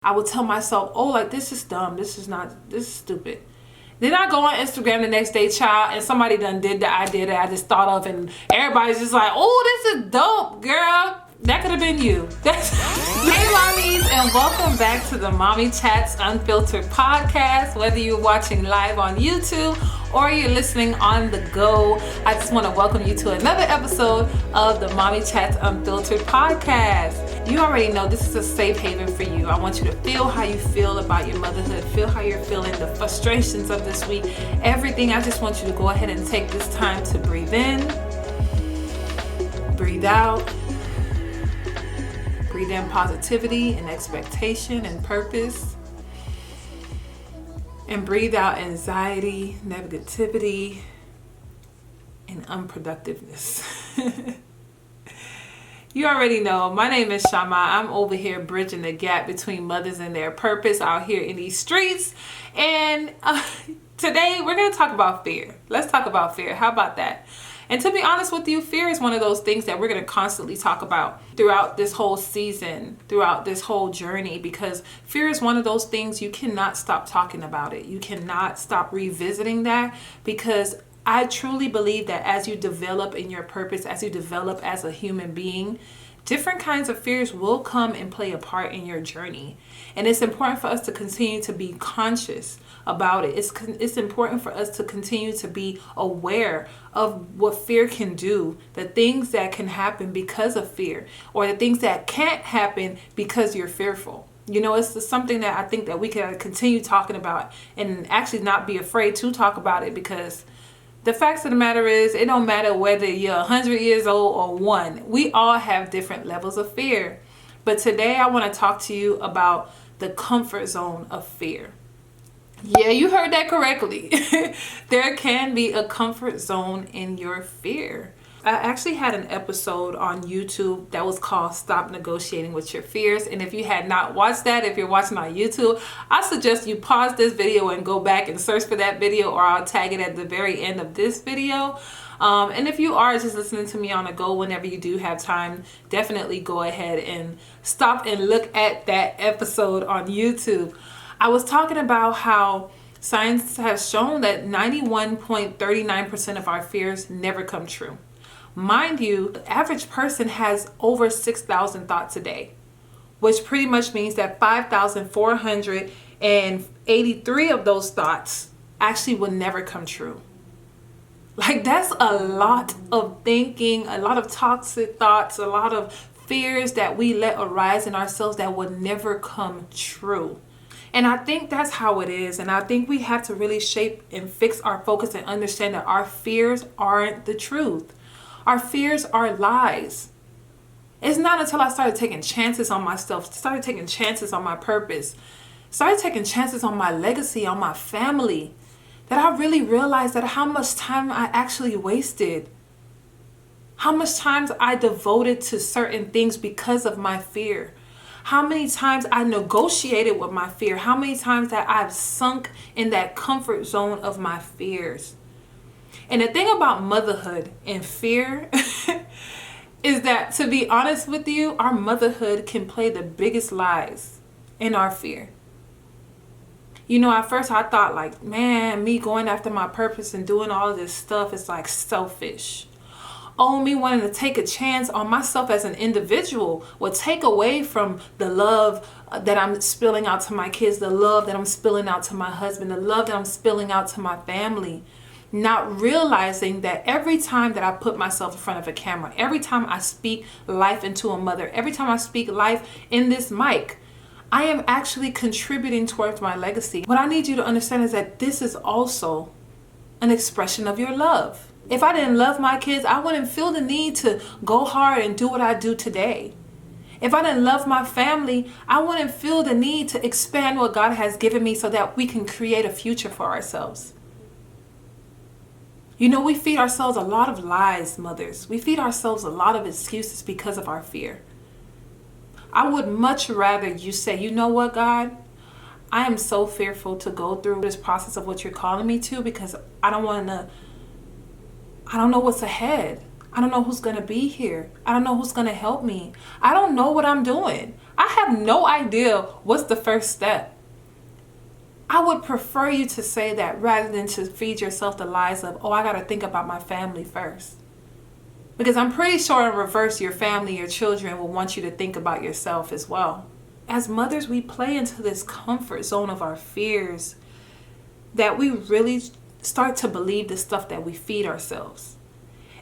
I would tell myself, oh, like, this is dumb. This is stupid. Then I go on Instagram the next day, child, and somebody done did the idea that I just thought of, and everybody's just like, oh, this is dope, girl. That could have been you. Hey, mommies, and welcome back to the Mommy Chats Unfiltered podcast. Whether you're watching live on YouTube or you're listening on the go, I just want to welcome you to another episode of the Mommy Chats Unfiltered podcast. You already know this is a safe haven for you. I want you to feel how you feel about your motherhood, feel how you're feeling, the frustrations of this week, everything. I just want you to go ahead and take this time to breathe in, breathe out. Breathe in positivity and expectation and purpose. And breathe out anxiety, negativity, and unproductiveness. You already know, my name is Shama. I'm over here bridging the gap between mothers and their purpose out here in these streets. And today we're going to talk about fear. Let's talk about fear. How about that? And to be honest with you, fear is one of those things that we're going to constantly talk about throughout this whole season, throughout this whole journey, because fear is one of those things you cannot stop talking about it. You cannot stop revisiting that, because I truly believe that as you develop in your purpose, as you develop as a human being, different kinds of fears will come and play a part in your journey. And it's important for us to continue to be conscious about it. It's important for us to continue to be aware of what fear can do, the things that can happen because of fear, or the things that can't happen because you're fearful. You know, it's something that I think that we can continue talking about and actually not be afraid to talk about it, because the facts of the matter is, it don't matter whether you're 100 years old or one. We all have different levels of fear. But today I want to talk to you about the comfort zone of fear. Yeah, you heard that correctly. There can be a comfort zone in your fear. I actually had an episode on YouTube that was called Stop Negotiating with Your Fears. And if you had not watched that, if you're watching on YouTube, I suggest you pause this video and go back and search for that video, or I'll tag it at the very end of this video. And if you are just listening to me on the go, whenever you do have time, definitely go ahead and stop and look at that episode on YouTube. I was talking about how science has shown that 91.39% of our fears never come true. Mind you, the average person has over 6,000 thoughts a day, which pretty much means that 5,483 of those thoughts actually will never come true. Like, that's a lot of thinking, a lot of toxic thoughts, a lot of fears that we let arise in ourselves that will never come true. And I think that's how it is. And I think we have to really shape and fix our focus and understand that our fears aren't the truth. Our fears are lies. It's not until I started taking chances on myself, started taking chances on my purpose, started taking chances on my legacy, on my family, that I really realized that how much time I actually wasted. How much time I devoted to certain things because of my fear. How many times I negotiated with my fear. How many times that I've sunk in that comfort zone of my fears. And the thing about motherhood and fear is that, to be honest with you, our motherhood can play the biggest lies in our fear. You know, at first I thought, like, man, me going after my purpose and doing all of this stuff is like selfish. Oh, me wanting to take a chance on myself as an individual will take away from the love that I'm spilling out to my kids, the love that I'm spilling out to my husband, the love that I'm spilling out to my family. Not realizing that every time that I put myself in front of a camera, every time I speak life into a mother, every time I speak life in this mic, I am actually contributing towards my legacy. What I need you to understand is that this is also an expression of your love. If I didn't love my kids, I wouldn't feel the need to go hard and do what I do today. If I didn't love my family, I wouldn't feel the need to expand what God has given me so that we can create a future for ourselves. You know, we feed ourselves a lot of lies, mothers. We feed ourselves a lot of excuses because of our fear. I would much rather you say, you know what, God? I am so fearful to go through this process of what you're calling me to, because I don't know what's ahead. I don't know who's going to be here. I don't know who's going to help me. I don't know what I'm doing. I have no idea what's the first step. I would prefer you to say that rather than to feed yourself the lies of, oh, I got to think about my family first. Because I'm pretty sure in reverse, your family, your children will want you to think about yourself as well. As mothers, we play into this comfort zone of our fears that we really start to believe the stuff that we feed ourselves.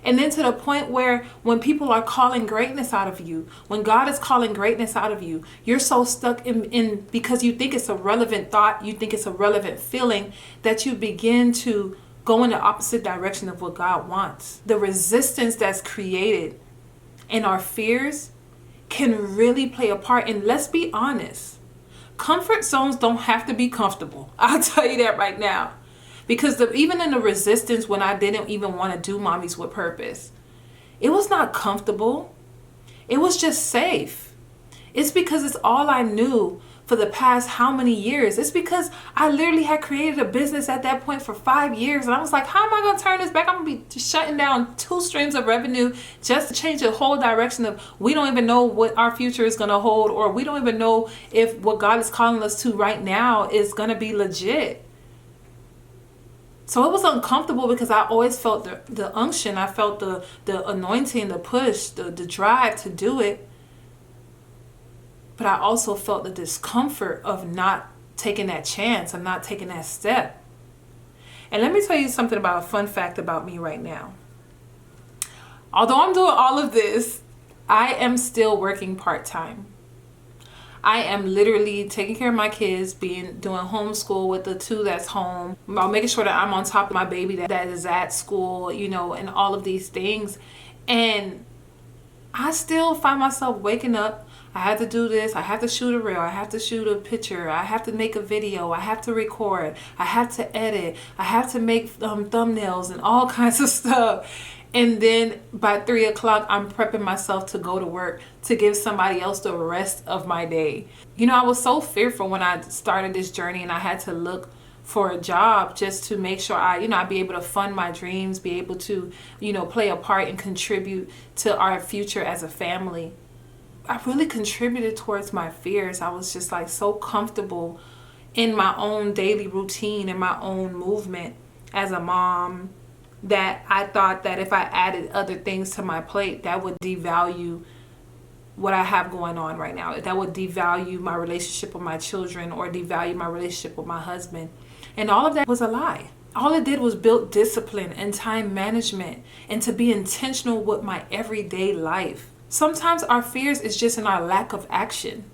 And then to the point where when people are calling greatness out of you, when God is calling greatness out of you, you're so stuck in because you think it's a relevant thought, you think it's a relevant feeling, that you begin to go in the opposite direction of what God wants. The resistance that's created in our fears can really play a part. And let's be honest, comfort zones don't have to be comfortable. I'll tell you that right now. Because even in the resistance when I didn't even want to do Mommies with Purpose, it was not comfortable. It was just safe. It's because it's all I knew for the past how many years. It's because I literally had created a business at that point for 5 years. And I was like, how am I going to turn this back? I'm going to be shutting down 2 streams of revenue just to change the whole direction of, we don't even know what our future is going to hold, or we don't even know if what God is calling us to right now is going to be legit. So it was uncomfortable because I always felt the unction. I felt the anointing, the push, the drive to do it. But I also felt the discomfort of not taking that chance, of not taking that step. And let me tell you something about a fun fact about me right now. Although I'm doing all of this, I am still working part-time. I am literally taking care of my kids, doing homeschool with the 2 that's home, while making sure that I'm on top of my baby that is at school, and all of these things. And I still find myself waking up. I have to do this. I have to shoot a reel. I have to shoot a picture. I have to make a video. I have to record. I have to edit. I have to make thumbnails and all kinds of stuff. And then by 3 o'clock, I'm prepping myself to go to work to give somebody else the rest of my day. I was so fearful when I started this journey and I had to look for a job just to make sure I'd be able to fund my dreams, be able to, play a part and contribute to our future as a family. I really contributed towards my fears. I was just like so comfortable in my own daily routine and my own movement as a mom, that I thought that if I added other things to my plate, that would devalue what I have going on right now. That would devalue my relationship with my children or devalue my relationship with my husband. And all of that was a lie. All it did was build discipline and time management and to be intentional with my everyday life. Sometimes our fears is just in our lack of action.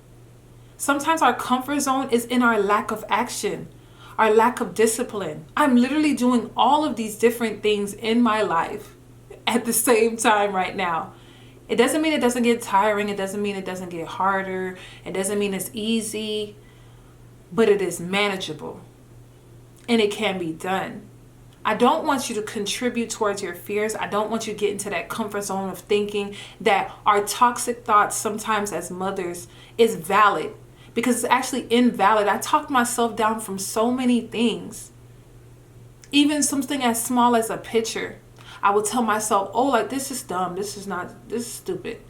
Sometimes our comfort zone is in our lack of action, our lack of discipline. I'm literally doing all of these different things in my life at the same time right now. It doesn't mean it doesn't get tiring. It doesn't mean it doesn't get harder. It doesn't mean it's easy, but it is manageable and it can be done. I don't want you to contribute towards your fears. I don't want you to get into that comfort zone of thinking that our toxic thoughts sometimes as mothers is valid, because it's actually invalid. I talked myself down from so many things. Even something as small as a picture. I would tell myself, oh, like, this is dumb. This is stupid.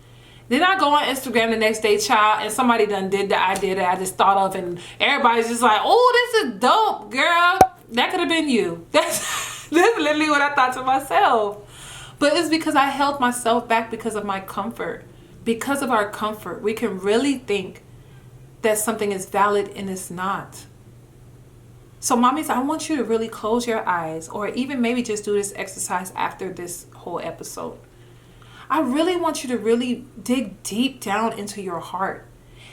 Then I go on Instagram the next day, child, and somebody done did the idea that I just thought of, and everybody's just like, oh, this is dope, girl. That could have been you. That's literally what I thought to myself. But it's because I held myself back because of my comfort. Because of our comfort, we can really think that something is valid and it's not. So mommies, I want you to really close your eyes, or even maybe just do this exercise after this whole episode. I really want you to really dig deep down into your heart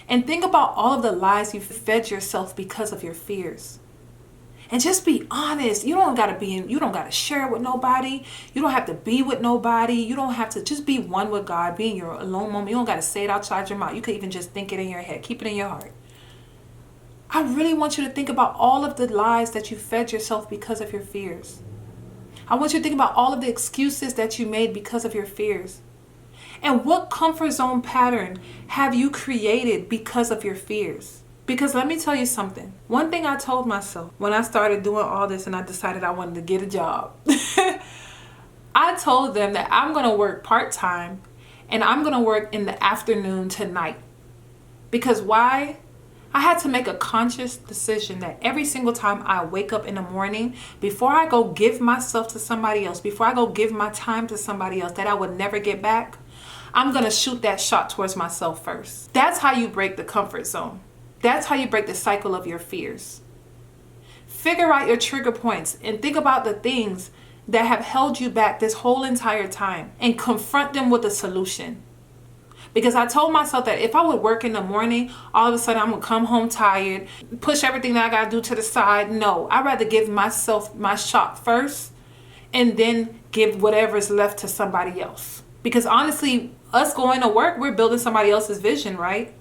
and think about all of the lies you've fed yourself because of your fears. And just be honest. You don't gotta share it with nobody. You don't have to be with nobody. You don't have to, just be one with God. Be in your alone moment. You don't gotta say it outside your mouth. You could even just think it in your head. Keep it in your heart. I really want you to think about all of the lies that you fed yourself because of your fears. I want you to think about all of the excuses that you made because of your fears. And what comfort zone pattern have you created because of your fears? Because let me tell you something. One thing I told myself when I started doing all this and I decided I wanted to get a job, I told them that I'm going to work part-time and I'm going to work in the afternoon to night. Because why? I had to make a conscious decision that every single time I wake up in the morning, before I go give myself to somebody else, before I go give my time to somebody else that I would never get back, I'm going to shoot that shot towards myself first. That's how you break the comfort zone. That's how you break the cycle of your fears. Figure out your trigger points and think about the things that have held you back this whole entire time and confront them with a solution. Because I told myself that if I would work in the morning, all of a sudden I'm going to come home tired, push everything that I got to do to the side. No, I'd rather give myself my shot first and then give whatever is left to somebody else. Because honestly, us going to work, we're building somebody else's vision, right?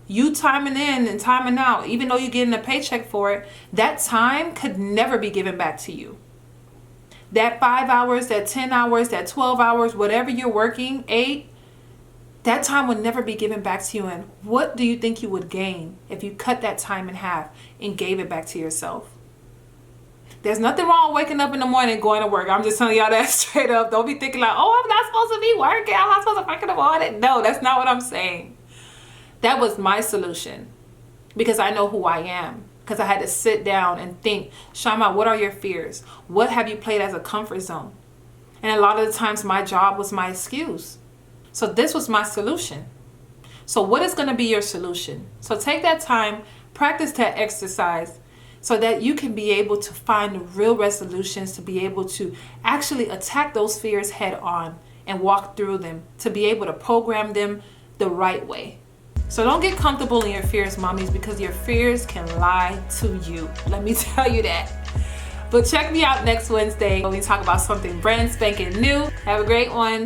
You timing in and timing out, even though you're getting a paycheck for it, that time could never be given back to you. That 5 hours, that 10 hours, that 12 hours, whatever you're working, 8, that time would never be given back to you. And what do you think you would gain if you cut that time in half and gave it back to yourself? There's nothing wrong with waking up in the morning and going to work. I'm just telling y'all that straight up. Don't be thinking like, oh, I'm not supposed to be working. I'm not supposed to work in the morning. No, that's not what I'm saying. That was my solution because I know who I am. Because I had to sit down and think, Shama, what are your fears? What have you played as a comfort zone? And a lot of the times my job was my excuse. So this was my solution. So what is going to be your solution? So take that time, practice that exercise so that you can be able to find real resolutions, to be able to actually attack those fears head on and walk through them, to be able to program them the right way. So don't get comfortable in your fears, mommies, because your fears can lie to you. Let me tell you that. But check me out next Wednesday when we talk about something brand spanking new. Have a great one.